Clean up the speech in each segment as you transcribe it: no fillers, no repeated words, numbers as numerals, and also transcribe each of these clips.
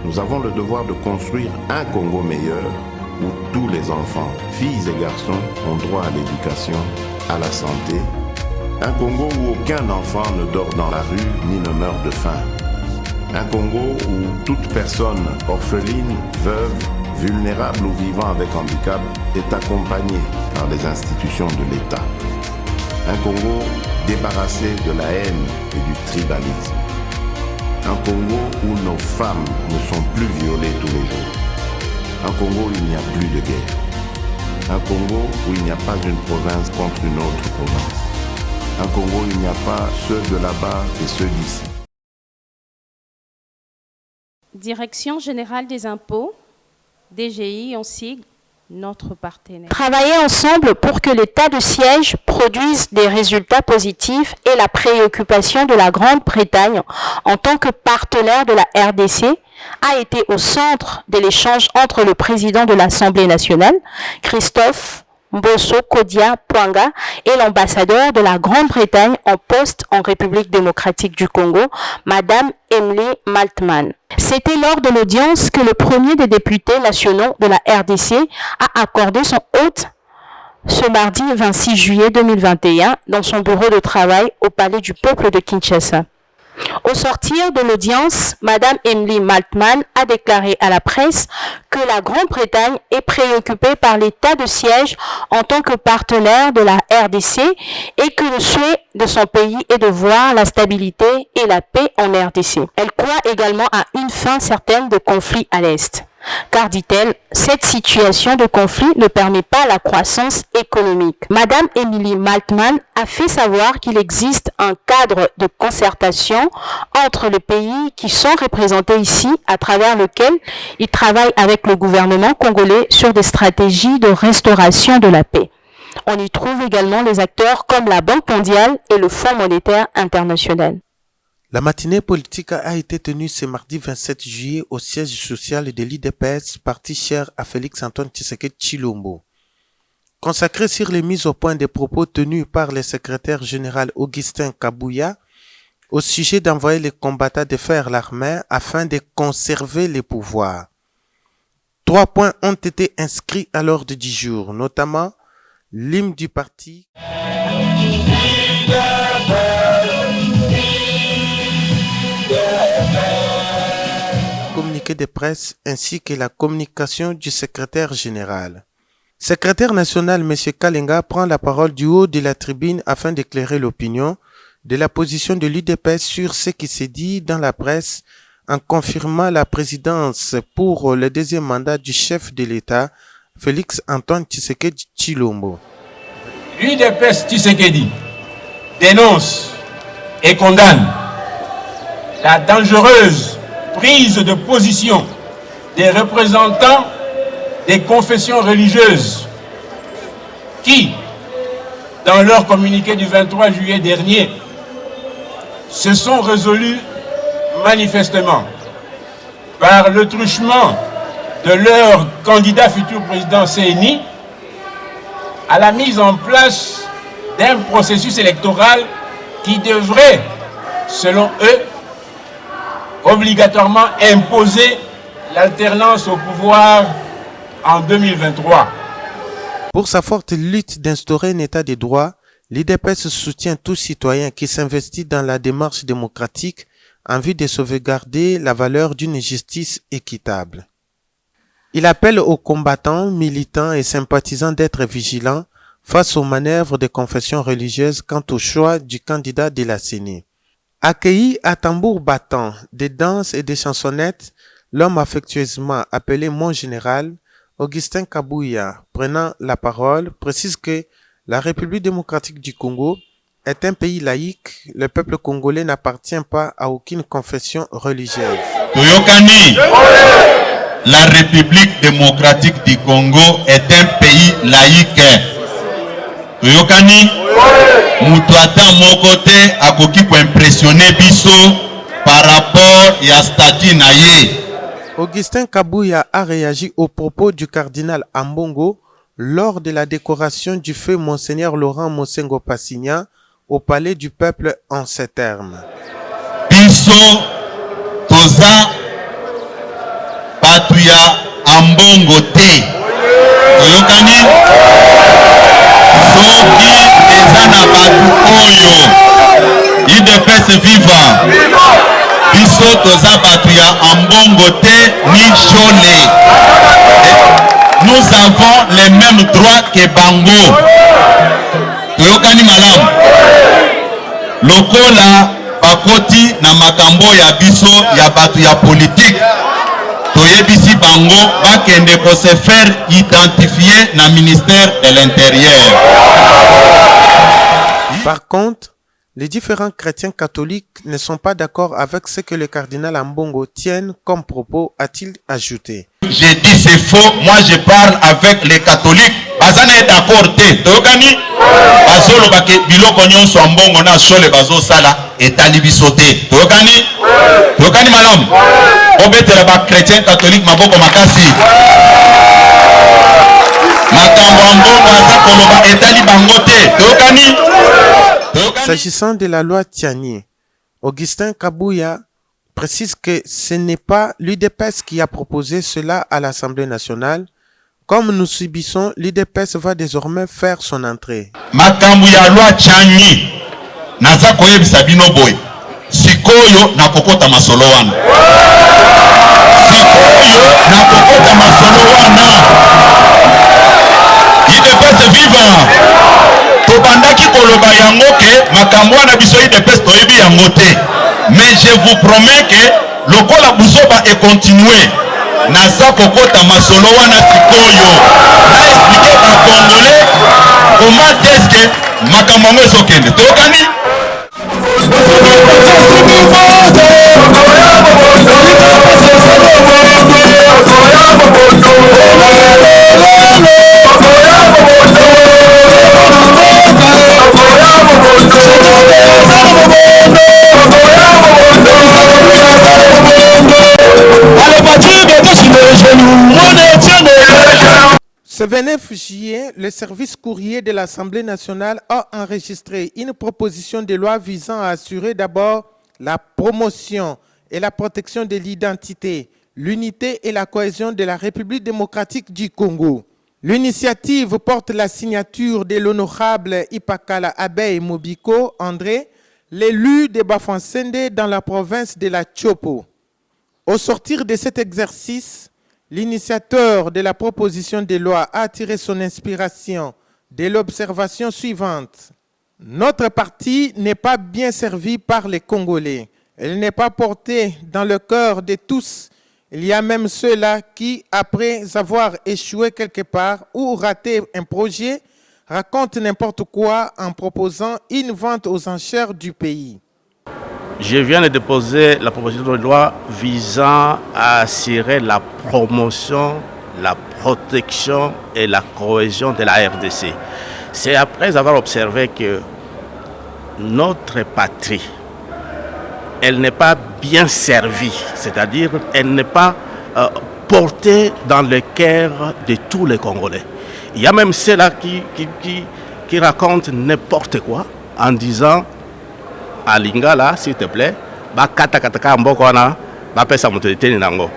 Nous avons le devoir de construire un Congo meilleur où tous les enfants, filles et garçons, ont droit à l'éducation, à la santé. Un Congo où aucun enfant ne dort dans la rue ni ne meurt de faim. Un Congo où toute personne orpheline, veuve, vulnérable ou vivant avec handicap est accompagnée par les institutions de l'État. Un Congo débarrassé de la haine et du tribalisme. Un Congo où nos femmes ne sont plus violées tous les jours. Un Congo où il n'y a plus de guerre. Un Congo où il n'y a pas une province contre une autre province. Un Congo où il n'y a pas ceux de là-bas et ceux d'ici. Direction générale des impôts, DGI en sigle, notre partenaire. Travailler ensemble pour que l'État de siège produise des résultats positifs et la préoccupation de la Grande-Bretagne en tant que partenaire de la RDC a été au centre de l'échange entre le président de l'Assemblée nationale, Christophe Mbosso Kodia Pwanga, et l'ambassadeur de la Grande-Bretagne en poste en République démocratique du Congo, Madame Emily Maltman. C'était lors de l'audience que le premier des députés nationaux de la RDC a accordé son hôte ce mardi 26 juillet 2021 dans son bureau de travail au Palais du Peuple de Kinshasa. Au sortir de l'audience, Madame Emily Maltman a déclaré à la presse que la Grande-Bretagne est préoccupée par l'état de siège en tant que partenaire de la RDC et que le souhait de son pays est de voir la stabilité et la paix en RDC. Elle croit également à une fin certaine de conflit à l'Est. Car, dit-elle, cette situation de conflit ne permet pas la croissance économique. Madame Emily Maltman a fait savoir qu'il existe un cadre de concertation entre les pays qui sont représentés ici, à travers lequel ils travaillent avec le gouvernement congolais sur des stratégies de restauration de la paix. On y trouve également les acteurs comme la Banque mondiale et le Fonds monétaire international. La matinée politique a été tenue ce mardi 27 juillet au siège social de l'IDPS, parti cher à Félix-Antoine Tshisekedi Tshilombo. Consacré sur les mises au point des propos tenus par le secrétaire général Augustin Kabouya au sujet d'envoyer les combattants de faire l'armée afin de conserver les pouvoirs. 3 points ont été inscrits à l'ordre du jour, notamment l'hymne du parti, communiqué de presse ainsi que la communication du secrétaire général. Secrétaire national M. Kalenga prend la parole du haut de la tribune afin d'éclairer l'opinion de la position de l'UDPS sur ce qui s'est dit dans la presse en confirmant la présidence pour le deuxième mandat du chef de l'État, Félix-Antoine Tshisekedi Tshilombo. L'UDPS Tshisekedi dénonce et condamne la dangereuse prise de position des représentants des confessions religieuses qui, dans leur communiqué du 23 juillet dernier, se sont résolus manifestement par le truchement de leur candidat futur président CNI à la mise en place d'un processus électoral qui devrait, selon eux, obligatoirement imposer l'alternance au pouvoir en 2023. Pour sa forte lutte d'instaurer un état de droit, l'IDPS soutient tout citoyen qui s'investit dans la démarche démocratique en vue de sauvegarder la valeur d'une justice équitable. Il appelle aux combattants, militants et sympathisants d'être vigilants face aux manœuvres des confessions religieuses quant au choix du candidat de la CENI. Accueilli à tambour battant, des danses et des chansonnettes, l'homme affectueusement appelé Mon Général, Augustin Kabouya, prenant la parole, précise que la République démocratique du Congo est un pays laïque. Le peuple congolais n'appartient pas à aucune confession religieuse. Toyokani, la République démocratique du Congo est un pays laïque. Toyokani, Moutouata mon côté a koki pour impressionner biso par rapport à statut naïe. Augustin Kabouya a réagi aux propos du cardinal Ambongo lors de la décoration du feu Monseigneur Laurent Mosengo Passigna au Palais du Peuple en ces termes. Biso toza batuya ambongo te. Toyokani soki eza na batu oyo UDPS vivant. Biso toza batuya ambongo te ni chole. Nous avons les mêmes droits que Bango. Toyokani malamu. Lokola bakoti na makambo ya biso ya batu ya politique. Toyebisi Bango bakende ko se faire identifier na ministère de l'Intérieur. Par contre, les différents chrétiens catholiques ne sont pas d'accord avec ce que le cardinal Ambongo tienne comme propos, a-t-il ajouté. J'ai dit c'est faux, moi je parle avec les catholiques. Bazana est d'accord te. Tokani bazolo bake biloko nyonso ambongo na sole bazo sala etali biso te. Tokani malam. Obetela ba chrétien catholique maboko makasi. Makambo ambongo aza koloba etali bango te. Tokani. S'agissant de la loi Tiani, Augustin Kabouya précise que ce n'est pas l'UDPS qui a proposé cela à l'Assemblée nationale. Comme nous subissons, l'UDPS va désormais faire son entrée. Makambu ya loi Tiani naza koyebisa bino boy. Sikoyo na kokota masolo wana. Sikoyo na kokota masolo wana. UDPS vivant. Tobandaki koloba yango ke makambo wana biso UDPS toyebi yango te. Mais je vous promets que lokola buzoba et continuer naza kokota masolo wana sikoyo. Na expliquer ba Congolais comment est-ce que makambo ngo ezokende. Tokani Ce 29 juillet, le service courrier de l'Assemblée nationale a enregistré une proposition de loi visant à assurer d'abord la promotion et la protection de l'identité, l'unité et la cohésion de la République démocratique du Congo. L'initiative porte la signature de l'honorable Ipakala Abeille Mobiko André, l'élu de Bafansende dans la province de la Tchopo. Au sortir de cet exercice, l'initiateur de la proposition de loi a tiré son inspiration de l'observation suivante. Notre parti n'est pas bien servi par les Congolais. Elle n'est pas portée dans le cœur de tous. Il y a même ceux-là qui, après avoir échoué quelque part ou raté un projet, racontent n'importe quoi en proposant une vente aux enchères du pays. Je viens de déposer la proposition de loi visant à assurer la promotion, la protection et la cohésion de la RDC. C'est après avoir observé que notre patrie, elle n'est pas bien servie, c'est-à-dire elle n'est pas portée dans le cœur de tous les Congolais. Il y a même ceux-là qui racontent n'importe quoi en disant à Lingala, s'il te plaît,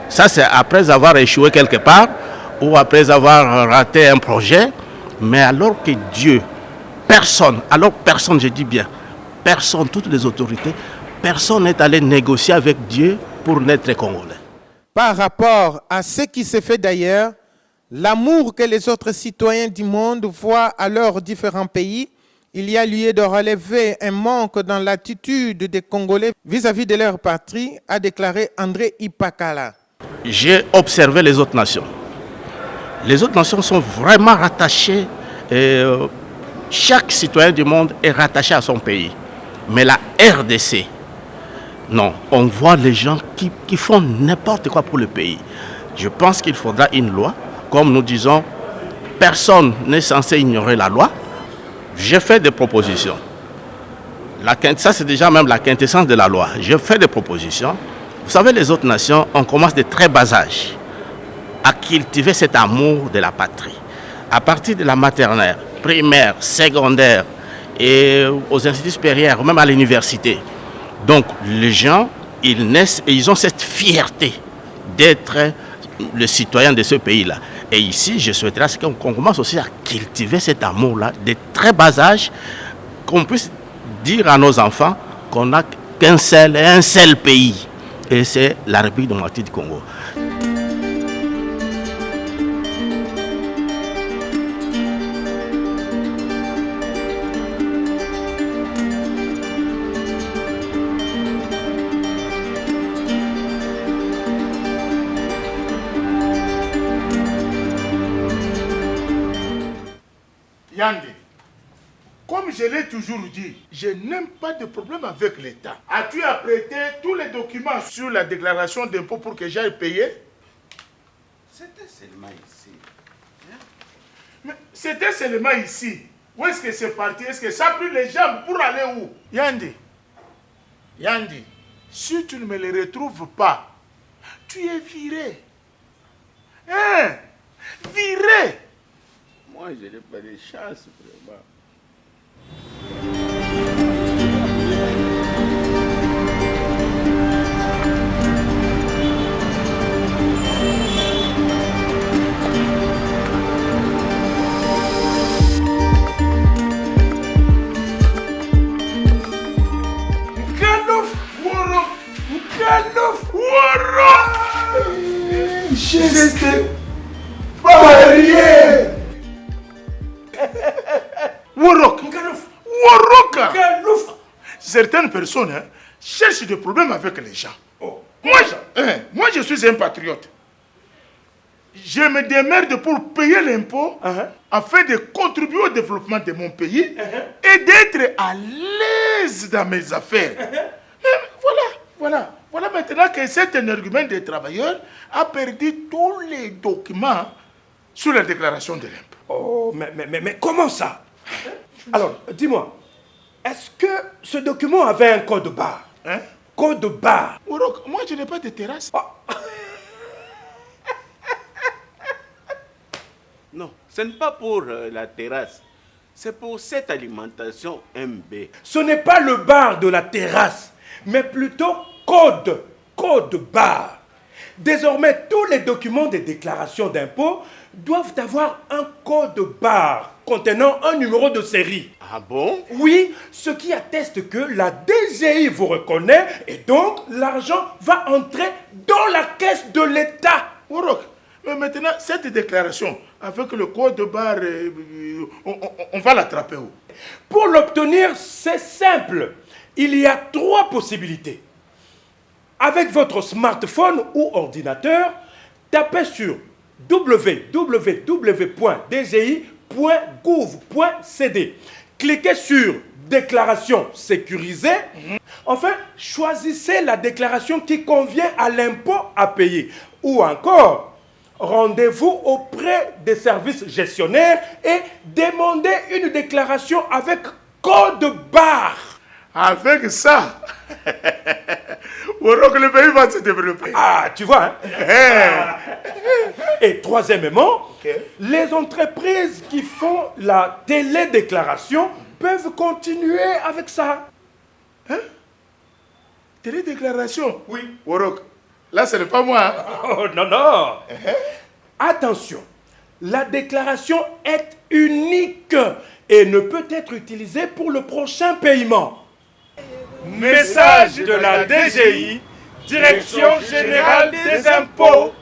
ça c'est après avoir échoué quelque part ou après avoir raté un projet, mais alors que Dieu, personne, je dis bien, personne, toutes les autorités, personne n'est allé négocier avec Dieu pour n'être Congolais. Par rapport à ce qui se fait d'ailleurs, l'amour que les autres citoyens du monde voient à leurs différents pays, il y a lieu de relever un manque dans l'attitude des Congolais vis-à-vis de leur patrie, a déclaré André Ipakala. J'ai observé les autres nations. Les autres nations sont vraiment rattachées. Chaque citoyen du monde est rattaché à son pays. Mais la RDC, non, on voit les gens qui font n'importe quoi pour le pays. Je pense qu'il faudra une loi. Comme nous disons, personne n'est censé ignorer la loi. J'ai fait des propositions. Ça, c'est déjà même la quintessence de la loi. Je fais des propositions. Vous savez, les autres nations, on commence de très bas âge à cultiver cet amour de la patrie. à partir de la maternelle, primaire, secondaire et aux instituts supérieurs, même à l'université. Donc les gens, ils naissent et ils ont cette fierté d'être le citoyen de ce pays-là. Et ici, je souhaiterais qu'on commence aussi à cultiver cet amour-là, de très bas âge, qu'on puisse dire à nos enfants qu'on n'a qu'un seul pays, et c'est la République démocratique du Congo. Yandé, comme je l'ai toujours dit, je n'aime pas de problème avec l'État. As-tu apprêté tous les documents sur la déclaration d'impôt pour que j'aille payer? C'était seulement ici. Mais c'était seulement ici. Où est-ce que c'est parti? Est-ce que ça a pris les jambes pour aller où? Yandé, si tu ne me les retrouves pas, tu es viré. Hein? Viré! Moi, je n'ai pas de chance, vraiment. Mkanof Woro! J'étais marié! Warok! Certaines personnes cherchent des problèmes avec les gens. Oh. Moi, je suis un patriote. Je me démerde pour payer l'impôt afin de contribuer au développement de mon pays et d'être à l'aise dans mes affaires. Voilà maintenant que cet énergumène des travailleurs a perdu tous les documents sur la déclaration de l'impôt. Oh, mais comment ça? Alors, dis-moi, est-ce que ce document avait un code barre? Code barre? Moi, je n'ai pas de terrasse. Oh. Non, ce n'est pas pour la terrasse. C'est pour cette alimentation MB. Ce n'est pas le bar de la terrasse, mais plutôt code barre. Désormais, tous les documents de déclaration d'impôt doivent avoir un code barre contenant un numéro de série. Ah bon? Oui, ce qui atteste que la DGI vous reconnaît et donc l'argent va entrer dans la caisse de l'État. Mais maintenant, cette déclaration, avec le code barre, on va l'attraper où? Pour l'obtenir, c'est simple. Il y a 3 possibilités. Avec votre smartphone ou ordinateur, tapez sur www.dgi.gouv.cd. Cliquez sur déclaration sécurisée. Enfin, choisissez la déclaration qui convient à l'impôt à payer. Ou encore, rendez-vous auprès des services gestionnaires et demandez une déclaration avec code barre. Avec ça, le pays va se développer. Ah, tu vois, Et troisièmement, les entreprises qui font la télédéclaration peuvent continuer avec ça. Télédéclaration? Oui. Là, ce n'est pas moi. Oh, non. Attention, la déclaration est unique et ne peut être utilisée pour le prochain paiement. Message de la DGI, Direction Générale des Impôts.